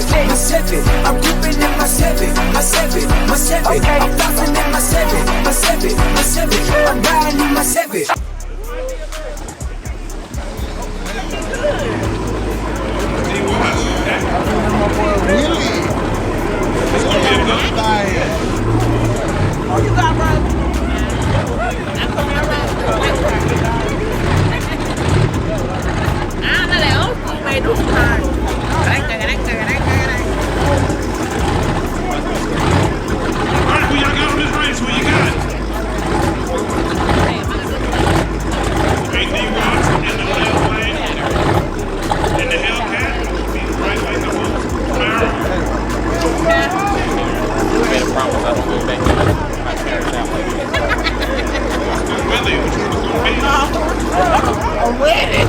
7. I'm ripping in my 7. Okay. I'm bouncing in my 7. I'm riding in my 7. Really? Oh, you got right. I'm coming around. Nó lại ốp con mày đúng rồi. Alright, who y'all got on this race? Who you got? AD Watts in the left lane. In the Hellcat. He's right lane the Camaro. I made a promise I don't go back to my parents' house. Willie, which one is going to be? I'm with it.